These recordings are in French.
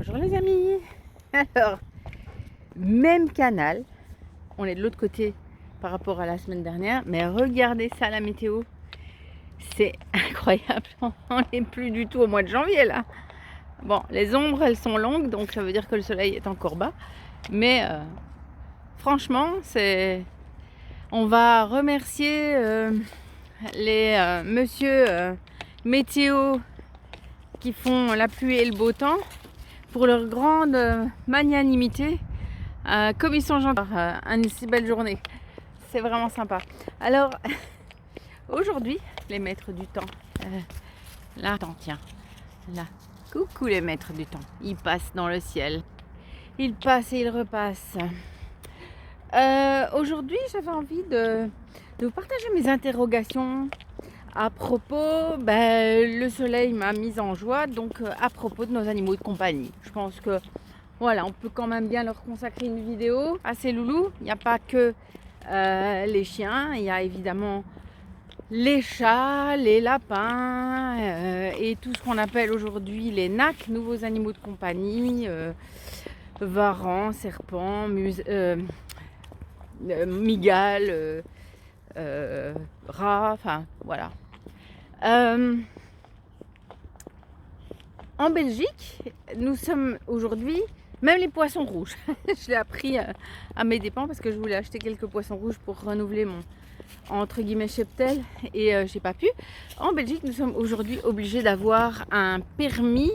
Bonjour les amis. Alors, même canal, on est de l'autre côté par rapport à la semaine dernière, mais regardez ça la météo, c'est incroyable, on n'est plus du tout au mois de janvier là. Bon, les ombres elles sont longues, donc ça veut dire que le soleil est encore bas, mais franchement, on va remercier les monsieur météo qui font la pluie et le beau temps pour leur grande magnanimité, comme ils sont gentils, une si belle journée. C'est vraiment sympa. Alors, aujourd'hui, les maîtres du temps, là, attends, tiens, là, coucou les maîtres du temps, ils passent dans le ciel, ils passent et ils repassent. Aujourd'hui, j'avais envie de vous partager mes interrogations à propos, le soleil m'a mise en joie, donc à propos de nos animaux de compagnie. Je pense que voilà, on peut quand même bien leur consacrer une vidéo à ces loulous. Il n'y a pas que les chiens, il y a évidemment les chats, les lapins et tout ce qu'on appelle aujourd'hui les NAC, nouveaux animaux de compagnie, varans, serpents, migales, rats, enfin voilà. En Belgique, nous sommes aujourd'hui, même les poissons rouges, je l'ai appris à mes dépens parce que je voulais acheter quelques poissons rouges pour renouveler mon, entre guillemets, cheptel et j'ai pas pu. En Belgique, nous sommes aujourd'hui obligés d'avoir un permis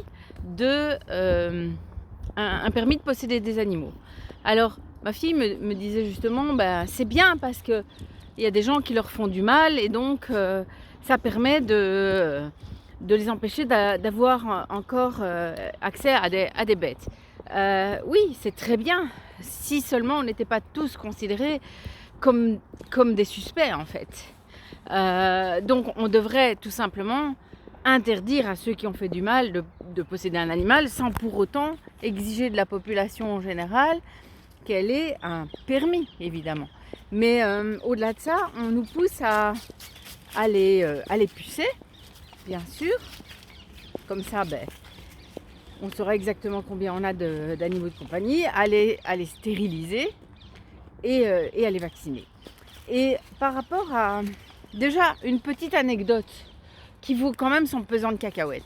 un permis de posséder des animaux. Alors, ma fille me disait justement, c'est bien parce que il y a des gens qui leur font du mal et donc ça permet de les empêcher d'avoir encore accès à des bêtes. Oui, c'est très bien, si seulement on n'était pas tous considérés comme des suspects en fait. Donc on devrait tout simplement interdire à ceux qui ont fait du mal de posséder un animal sans pour autant exiger de la population en général qu'elle ait un permis, évidemment. Mais au-delà de ça, on nous pousse à les pucer, bien sûr. Comme ça, on saura exactement combien on a d'animaux de compagnie, à les stériliser et à les vacciner. Et par rapport à, déjà, une petite anecdote qui vaut quand même son pesant de cacahuètes.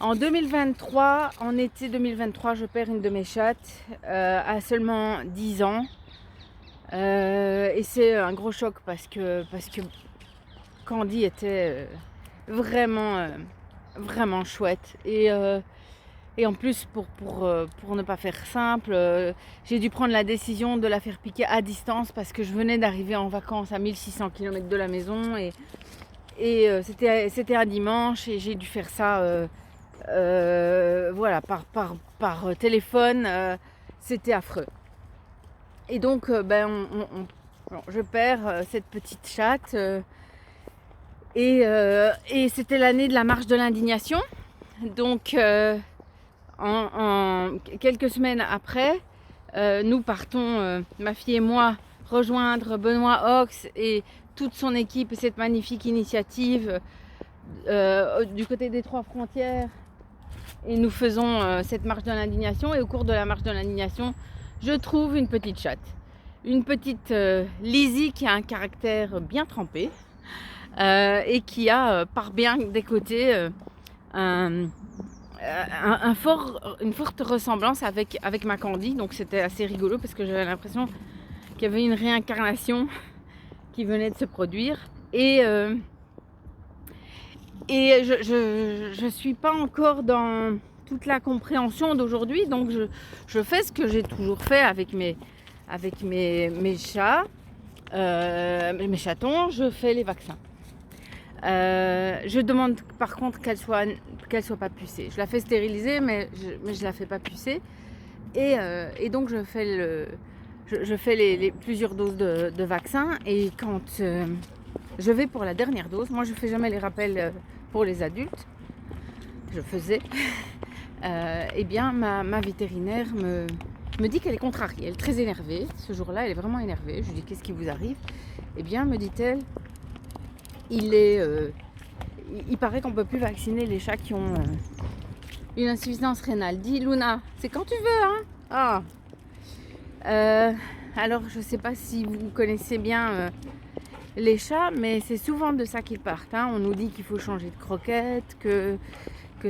En 2023, en été 2023, je perds une de mes chattes à seulement 10 ans. Et c'est un gros choc parce que Candy était vraiment chouette. Et en plus, pour ne pas faire simple, j'ai dû prendre la décision de la faire piquer à distance parce que je venais d'arriver en vacances à 1600 km de la maison et c'était un dimanche et j'ai dû faire ça voilà, par téléphone. C'était affreux. Et donc, je perds cette petite chatte et c'était l'année de la marche de l'indignation. Donc, en quelques semaines après, nous partons, ma fille et moi, rejoindre Benoît Ox et toute son équipe et cette magnifique initiative du côté des 3 frontières. Et nous faisons cette marche de l'indignation. Et au cours de la marche de l'indignation, je trouve une petite chatte. Une petite Lizzie qui a un caractère bien trempé et qui a par bien des côtés une forte ressemblance avec ma Candy. Donc c'était assez rigolo parce que j'avais l'impression qu'il y avait une réincarnation qui venait de se produire. Et je suis pas encore dans toute la compréhension d'aujourd'hui, donc je fais ce que j'ai toujours fait avec mes chats, mes chatons, je fais les vaccins. Je demande par contre qu'elle soit pas pucée. Je la fais stériliser, mais je la fais pas pucer. Et donc je fais les plusieurs doses de vaccins. Et quand je vais pour la dernière dose, moi je fais jamais les rappels pour les adultes. Je faisais. Eh bien ma vétérinaire me dit qu'elle est contrariée, elle est très énervée. Ce jour-là, elle est vraiment énervée. Je lui dis qu'est-ce qui vous arrive? Eh bien, me dit-elle, il paraît qu'on ne peut plus vacciner les chats qui ont une insuffisance rénale. Dis Luna, c'est quand tu veux, hein. Ah. Alors, je ne sais pas si vous connaissez bien les chats, mais c'est souvent de ça qu'ils partent. Hein. On nous dit qu'il faut changer de croquettes, que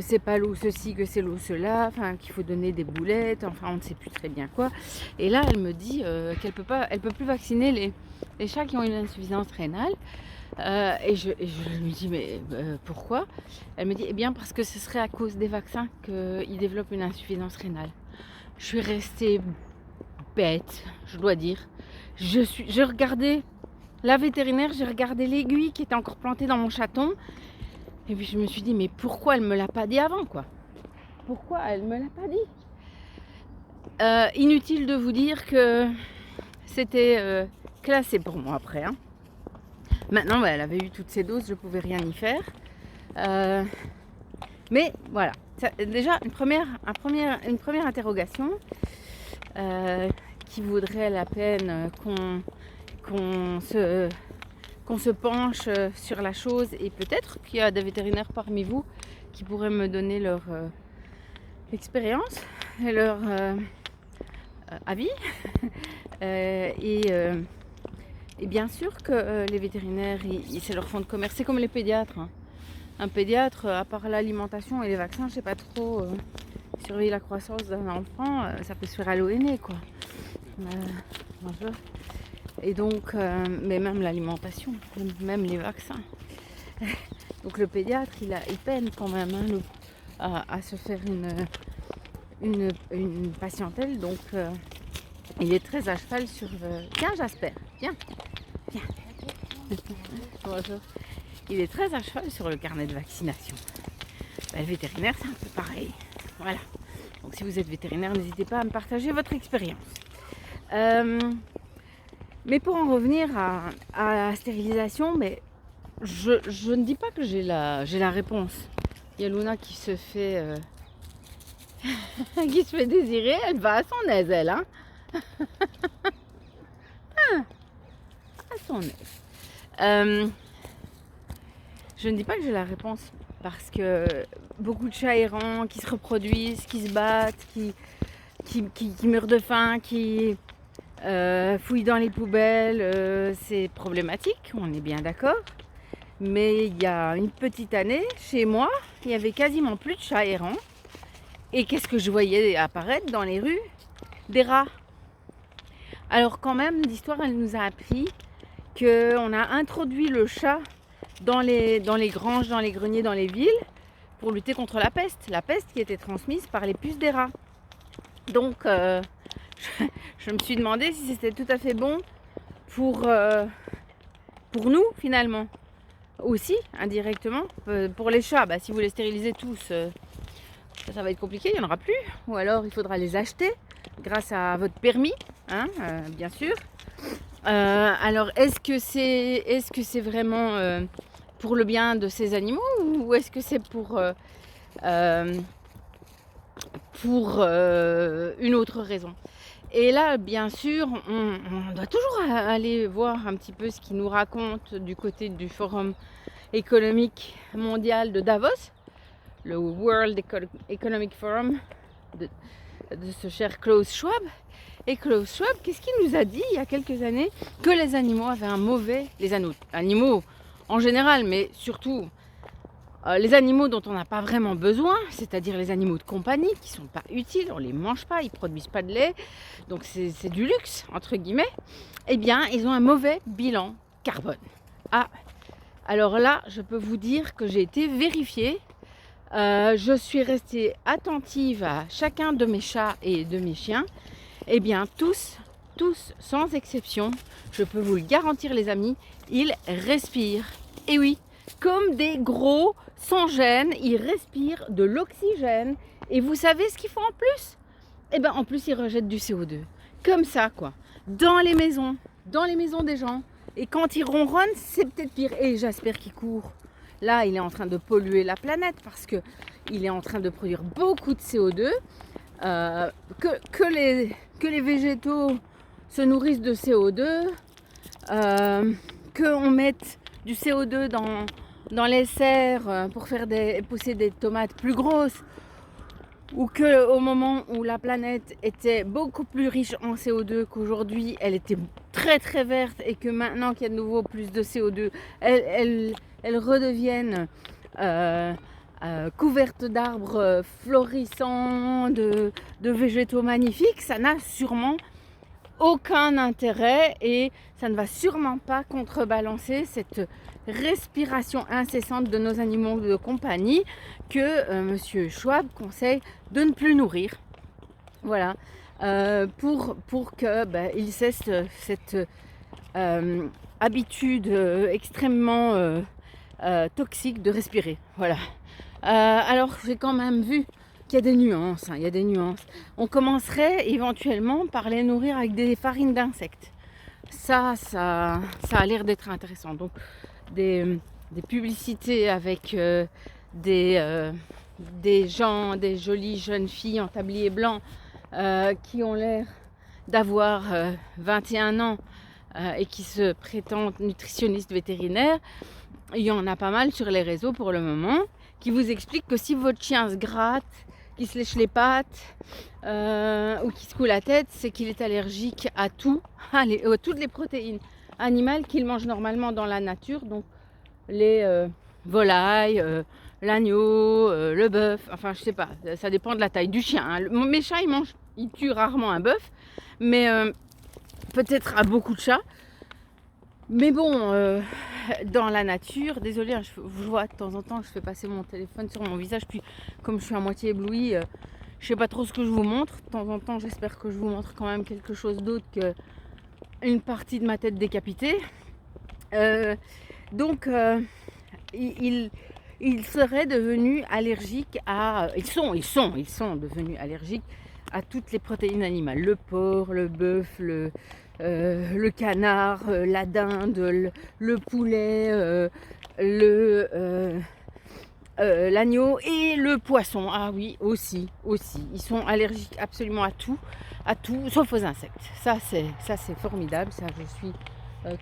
c'est pas l'eau ceci, que c'est l'eau cela, enfin qu'il faut donner des boulettes, enfin on ne sait plus très bien quoi. Et là, elle me dit qu'elle peut plus vacciner les chats qui ont une insuffisance rénale. Et je lui dis mais pourquoi? Elle me dit eh bien parce que ce serait à cause des vaccins qu'ils développent une insuffisance rénale. Je suis restée bête, je dois dire. J'ai regardé la vétérinaire, j'ai regardé l'aiguille qui était encore plantée dans mon chaton. Et puis je me suis dit mais pourquoi elle me l'a pas dit avant quoi? Pourquoi elle me l'a pas dit? Inutile de vous dire que c'était classé pour moi après. Hein. Maintenant, elle avait eu toutes ses doses, je ne pouvais rien y faire. Mais voilà, ça, déjà une première interrogation qui vaudrait la peine qu'on se penche sur la chose, et peut-être qu'il y a des vétérinaires parmi vous qui pourraient me donner leur expérience et leur avis. Et bien sûr que les vétérinaires, c'est leur fonds de commerce. C'est comme les pédiatres. Hein. Un pédiatre, à part l'alimentation et les vaccins, je ne sais pas trop surveiller la croissance d'un enfant, ça peut se faire à l'eau et nez, quoi. Et donc, mais même l'alimentation, même les vaccins. Donc le pédiatre, il peine quand même à se faire une patientèle. Donc il est très à cheval sur... Tiens Jasper, viens. Bonjour. Il est très à cheval sur le carnet de vaccination. Le vétérinaire, c'est un peu pareil. Voilà. Donc si vous êtes vétérinaire, n'hésitez pas à me partager votre expérience. Mais pour en revenir à la stérilisation, mais je ne dis pas que j'ai la réponse. Il y a Luna qui se fait qui se fait désirer, elle va à son aise, elle, hein. À son aise. Je ne dis pas que j'ai la réponse parce que beaucoup de chats errants qui se reproduisent, qui se battent, qui meurent de faim, qui fouillent dans les poubelles, c'est problématique, on est bien d'accord. Mais il y a une petite année, chez moi, il y avait quasiment plus de chats errants. Et qu'est-ce que je voyais apparaître dans les rues? Des rats. Alors quand même, l'histoire, elle nous a appris qu'on a introduit le chat dans les granges, dans les greniers, dans les villes, pour lutter contre la peste. La peste qui était transmise par les puces des rats. Donc, je me suis demandé si c'était tout à fait bon pour nous, finalement. Aussi, indirectement. Pour les chats, si vous les stérilisez tous, ça va être compliqué, il n'y en aura plus. Ou alors, il faudra les acheter grâce à votre permis, hein, bien sûr. Alors, est-ce que c'est vraiment pour le bien de ces animaux, ou est-ce que c'est pour une autre raison? Et là, bien sûr, on doit toujours aller voir un petit peu ce qu'ils nous racontent du côté du Forum économique mondial de Davos, le World Economic Forum de ce cher Klaus Schwab. Et Klaus Schwab, qu'est-ce qu'il nous a dit il y a quelques années? Que les animaux avaient un mauvais... Les animaux en général, mais surtout les animaux dont on n'a pas vraiment besoin, c'est-à-dire les animaux de compagnie qui ne sont pas utiles, on ne les mange pas, ils ne produisent pas de lait, donc c'est du luxe, entre guillemets, eh bien, ils ont un mauvais bilan carbone. Ah, alors là, je peux vous dire que j'ai été vérifiée. Je suis restée attentive à chacun de mes chats et de mes chiens. Eh bien, tous, sans exception, je peux vous le garantir les amis, ils respirent. Et oui, comme des gros, sans gêne, ils respirent de l'oxygène. Et vous savez ce qu'ils font en plus? Eh bien, en plus, ils rejettent du CO2. Comme ça, quoi. Dans les maisons des gens. Et quand ils ronronnent, c'est peut-être pire. Et Jasper qui court. Là, il est en train de polluer la planète parce que il est en train de produire beaucoup de CO2. Que les végétaux se nourrissent de CO2. Qu'on mette du CO2 dans les serres pour faire pousser des tomates plus grosses. ou qu'au moment où la planète était beaucoup plus riche en CO2 qu'aujourd'hui, elle était très très verte et que maintenant qu'il y a de nouveau plus de CO2, elles redeviennent couvertes d'arbres florissants, de végétaux magnifiques, ça n'a sûrement aucun intérêt et ça ne va sûrement pas contrebalancer cette respiration incessante de nos animaux de compagnie que Monsieur Schwab conseille de ne plus nourrir. Voilà, pour que il cesse cette habitude extrêmement toxique de respirer. Voilà. Alors j'ai quand même vu qu'il y a des nuances, il y a des nuances. On commencerait éventuellement par les nourrir avec des farines d'insectes. Ça a l'air d'être intéressant. Donc des publicités avec des gens, des jolies jeunes filles en tablier blanc qui ont l'air d'avoir 21 ans et qui se prétendent nutritionnistes vétérinaires. Il y en a pas mal sur les réseaux pour le moment qui vous expliquent que si votre chien se gratte, qu'il se lèche les pattes ou qu'il secoue la tête, c'est qu'il est allergique à tout, toutes les protéines animales qu'il mange normalement dans la nature, donc les volailles, l'agneau, le bœuf, enfin je sais pas, ça dépend de la taille du chien. Hein. Mes chats ils tuent rarement un bœuf, mais peut-être à beaucoup de chats. Mais bon, dans la nature, désolée, hein, je vois de temps en temps, je fais passer mon téléphone sur mon visage, puis comme je suis à moitié éblouie, je sais pas trop ce que je vous montre. De temps en temps, j'espère que je vous montre quand même quelque chose d'autre qu'une partie de ma tête décapitée. Donc, ils seraient devenus allergiques à... Ils sont devenus allergiques à toutes les protéines animales. Le porc, le bœuf, le canard, la dinde, le poulet, l'agneau et le poisson. Ah oui, aussi. Ils sont allergiques absolument à tout, sauf aux insectes. Ça c'est formidable. Ça, je suis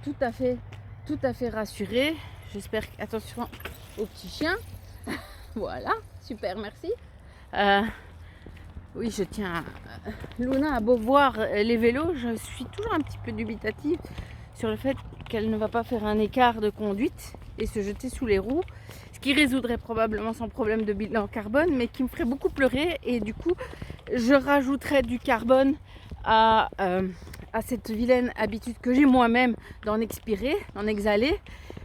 tout à fait rassurée. J'espère que... Attention au petit chien. Voilà, super, merci. Oui, je tiens. Luna a beau voir les vélos, je suis toujours un petit peu dubitative sur le fait qu'elle ne va pas faire un écart de conduite et se jeter sous les roues, ce qui résoudrait probablement son problème de bilan carbone, mais qui me ferait beaucoup pleurer. Et du coup, je rajouterais du carbone à cette vilaine habitude que j'ai moi-même d'en expirer, d'en exhaler.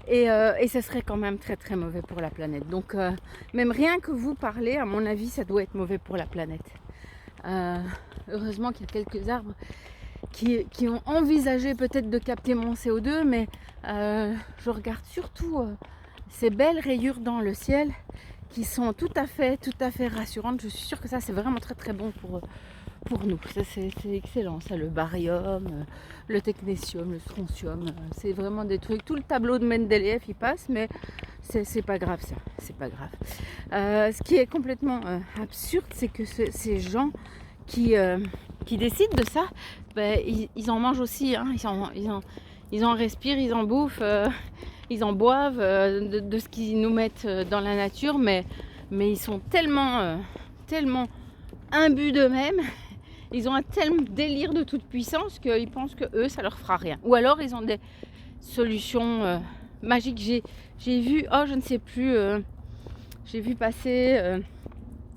Et ça serait quand même très très mauvais pour la planète. Donc même rien que vous parler, à mon avis, ça doit être mauvais pour la planète. Heureusement qu'il y a quelques arbres qui ont envisagé peut-être de capter mon CO2, mais je regarde surtout ces belles rayures dans le ciel qui sont tout à fait rassurantes. Je suis sûre que ça c'est vraiment très très bon pour nous. Ça c'est excellent, ça, le barium, le technétium, le strontium, c'est vraiment des trucs. Tout le tableau de Mendeleïev il passe, mais c'est pas grave, ça, c'est pas grave. Ce qui est complètement absurde, c'est que ces gens qui décident de ça, ils en mangent aussi, hein. Ils en respirent, ils en bouffent, ils en boivent de ce qu'ils nous mettent dans la nature, mais ils sont tellement imbus d'eux-mêmes. Ils ont un tel délire de toute puissance qu'ils pensent que eux, ça leur fera rien. Ou alors ils ont des solutions magiques. J'ai vu, je ne sais plus, j'ai vu passer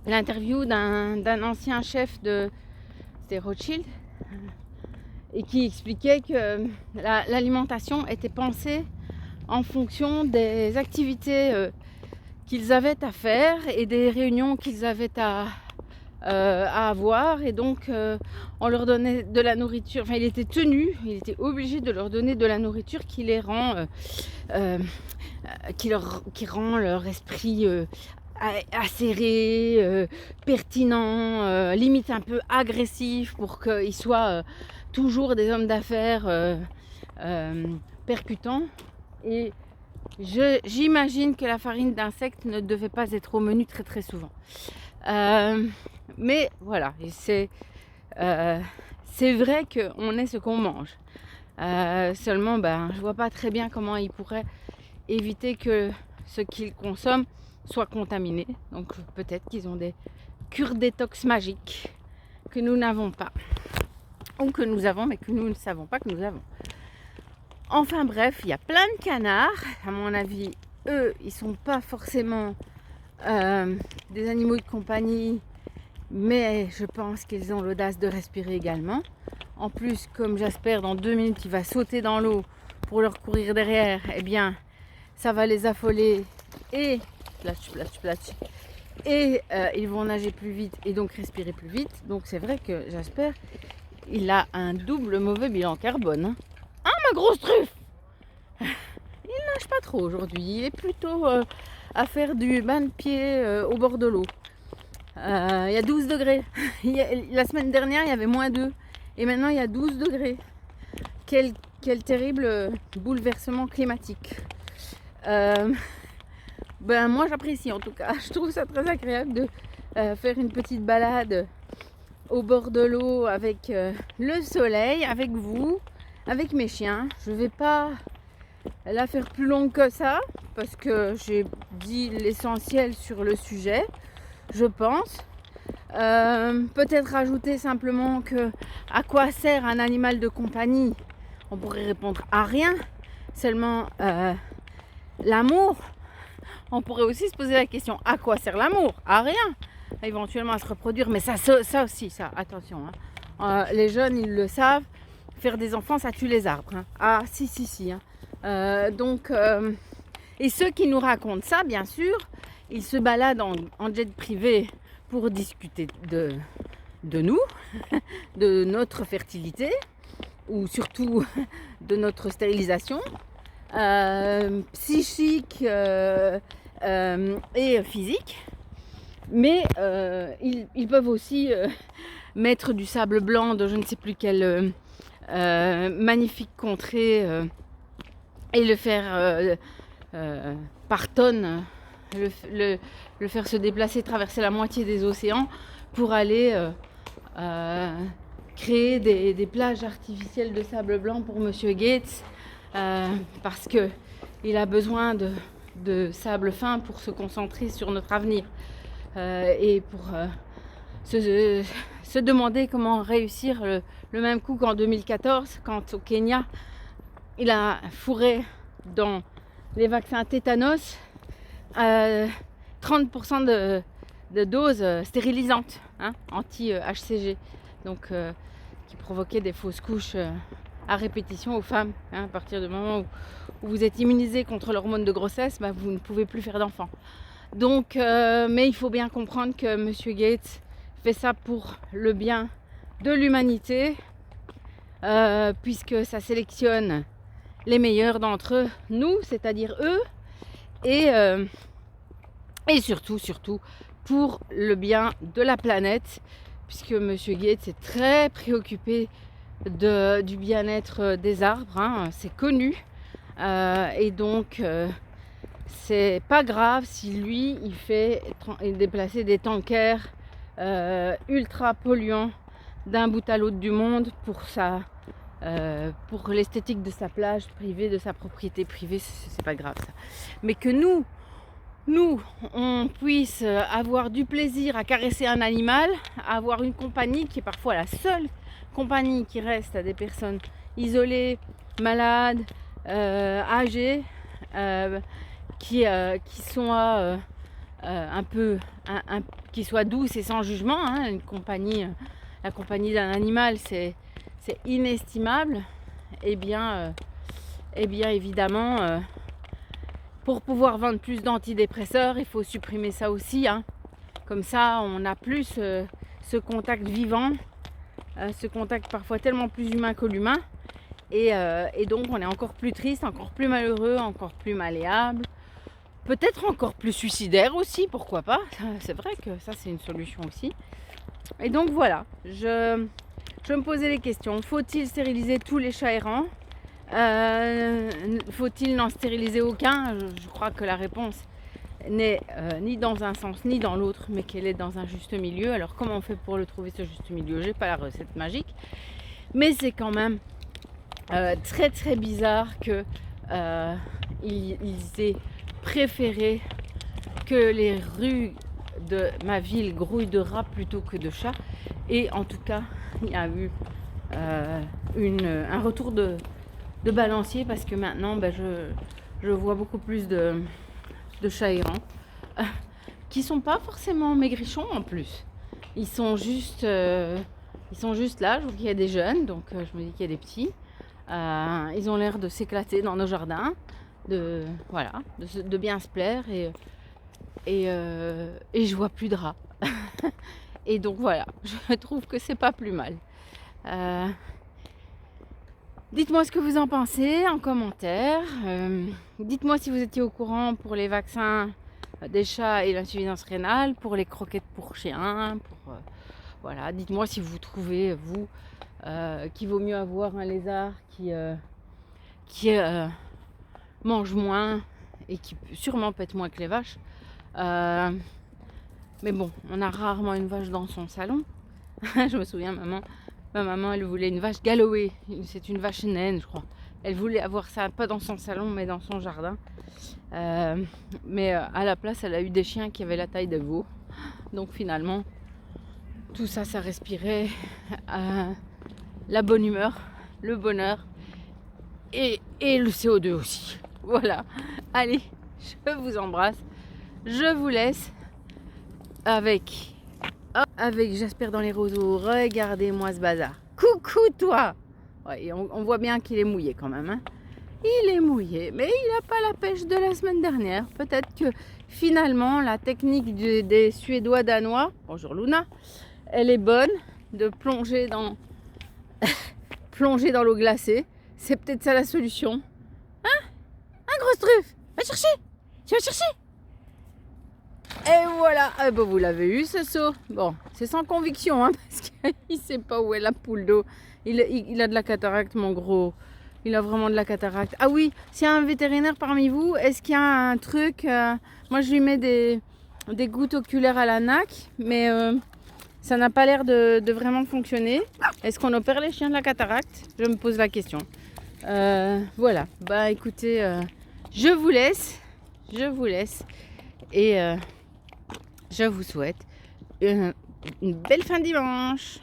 l'interview d'un ancien chef des Rothschild et qui expliquait que l'alimentation était pensée en fonction des activités qu'ils avaient à faire et des réunions qu'ils avaient à avoir, et donc on leur donnait de la nourriture, enfin il était obligé de leur donner de la nourriture qui les rend qui rend leur esprit acéré, pertinent, limite un peu agressif, pour qu'ils soient toujours des hommes d'affaires percutants. Et j'imagine que la farine d'insectes ne devait pas être au menu très très souvent. Mais voilà, c'est vrai qu'on est ce qu'on mange. Seulement, je vois pas très bien comment ils pourraient éviter que ce qu'ils consomment soit contaminé. Donc peut-être qu'ils ont des cure détox magique que nous n'avons pas. Ou que nous avons, mais que nous ne savons pas que nous avons. Enfin bref, il y a plein de canards. À mon avis, eux, ils sont pas forcément des animaux de compagnie, mais je pense qu'ils ont l'audace de respirer également. En plus, comme Jasper, dans 2 minutes, il va sauter dans l'eau pour leur courir derrière, eh bien, ça va les affoler et ils vont nager plus vite et donc respirer plus vite. Donc c'est vrai que Jasper, il a un double mauvais bilan carbone. Hein. Ah, ma grosse truffe! Il nage pas trop aujourd'hui, il est plutôt à faire du bain de pied au bord de l'eau. Il y a 12 degrés. La semaine dernière, il y avait -2. Et maintenant, il y a 12 degrés. Quel terrible bouleversement climatique. Moi, j'apprécie en tout cas. Je trouve ça très agréable de faire une petite balade au bord de l'eau avec le soleil, avec vous, avec mes chiens. Je ne vais pas la faire plus longue que ça parce que j'ai dit l'essentiel sur le sujet, je pense. Peut-être rajouter simplement que à quoi sert un animal de compagnie? On pourrait répondre à rien, seulement l'amour. On pourrait aussi se poser la question, à quoi sert l'amour? À rien, éventuellement à se reproduire, mais ça aussi, attention, hein. Les jeunes ils le savent, faire des enfants ça tue les arbres, hein. Ah si, hein. Et ceux qui nous racontent ça, bien sûr, ils se baladent en jet privé pour discuter de nous, de notre fertilité, ou surtout de notre stérilisation, psychique et physique. Mais ils peuvent aussi mettre du sable blanc de je ne sais plus quelle magnifique contrée et le faire par tonnes, le faire se déplacer, traverser la moitié des océans pour aller créer des plages artificielles de sable blanc pour Monsieur Gates parce qu'il a besoin de sable fin pour se concentrer sur notre avenir et pour se demander comment réussir le même coup qu'en 2014 quand au Kenya il a fourré dans les vaccins tétanos 30% de doses stérilisantes, hein, anti-HCG, donc qui provoquaient des fausses couches à répétition aux femmes. Hein, à partir du moment où vous êtes immunisé contre l'hormone de grossesse, vous ne pouvez plus faire d'enfants. Donc, mais il faut bien comprendre que Monsieur Gates fait ça pour le bien de l'humanité, puisque ça sélectionne les meilleurs d'entre nous, c'est-à-dire eux, et surtout pour le bien de la planète, puisque Monsieur Gates est très préoccupé du bien-être des arbres, hein, c'est connu, et donc c'est pas grave si lui il fait déplacer des tankers ultra polluants d'un bout à l'autre du monde pour l'esthétique de sa plage privée, de sa propriété privée, c'est pas grave ça. Mais que nous, on puisse avoir du plaisir à caresser un animal, à avoir une compagnie qui est parfois la seule compagnie qui reste à des personnes isolées, malades, âgées, qui sont qui soient douces et sans jugement, hein. La compagnie d'un animal, c'est inestimable. Et bien évidemment, pour pouvoir vendre plus d'antidépresseurs, il faut supprimer ça aussi, hein. Comme ça, on a plus ce contact vivant, ce contact parfois tellement plus humain que l'humain. Et donc, on est encore plus triste, encore plus malheureux, encore plus malléable. Peut-être encore plus suicidaire aussi, pourquoi pas. C'est vrai que ça, c'est une solution aussi. Et donc, voilà, je me posais les questions. Faut-il stériliser tous les chats errants ? Faut-il n'en stériliser aucun ? Je crois que la réponse n'est ni dans un sens ni dans l'autre, mais qu'elle est dans un juste milieu. Alors comment on fait pour le trouver, ce juste milieu ? J'ai pas la recette magique, mais c'est quand même très très bizarre que ils aient préféré que les rues de ma ville grouille de rats plutôt que de chats. Et en tout cas, il y a eu un retour de balancier parce que maintenant, je vois beaucoup plus de chats errants qui sont pas forcément maigrichons en plus. Ils sont juste là. Je vois qu'il y a des jeunes, donc je me dis qu'il y a des petits. Ils ont l'air de s'éclater dans nos jardins, de bien se plaire et je vois plus de rats. Et donc voilà, je trouve que c'est pas plus mal. Dites-moi ce que vous en pensez en commentaire. Dites-moi si vous étiez au courant pour les vaccins des chats et l'insuffisance rénale, pour les croquettes pour chiens. Voilà, dites-moi si vous trouvez, vous, qu'il vaut mieux avoir un lézard qui mange moins et qui sûrement pète moins que les vaches. Mais bon, on a rarement une vache dans son salon. Je me souviens, ma maman, elle voulait une vache Galloway. C'est une vache naine, je crois. Elle voulait avoir ça, pas dans son salon, mais dans son jardin. Mais à la place, elle a eu des chiens qui avaient la taille de veaux. Donc finalement, tout ça, ça respirait la bonne humeur, le bonheur et le CO2 aussi. Voilà. Allez, je vous embrasse. Je vous laisse avec Jasper dans les roseaux. Regardez-moi ce bazar. Coucou toi. Ouais, et on voit bien qu'il est mouillé quand même. Hein. Il est mouillé, mais il n'a pas la pêche de la semaine dernière. Peut-être que finalement, la technique des Suédois danois, bonjour Luna, elle est bonne de plonger dans l'eau glacée. C'est peut-être ça la solution. Hein? Un gros truffe. Va chercher. Tu vas chercher. Et voilà. Ah ben vous l'avez eu ce saut. Bon, c'est sans conviction, hein, parce qu'il ne sait pas où est la poule d'eau. Il a de la cataracte, mon gros. Il a vraiment de la cataracte. Ah oui, s'il y a un vétérinaire parmi vous, est-ce qu'il y a un truc moi, je lui mets des gouttes oculaires à la nac, mais ça n'a pas l'air de vraiment fonctionner. Est-ce qu'on opère les chiens de la cataracte? Je me pose la question. Voilà. Bah écoutez, je vous laisse et je vous souhaite une belle fin de dimanche.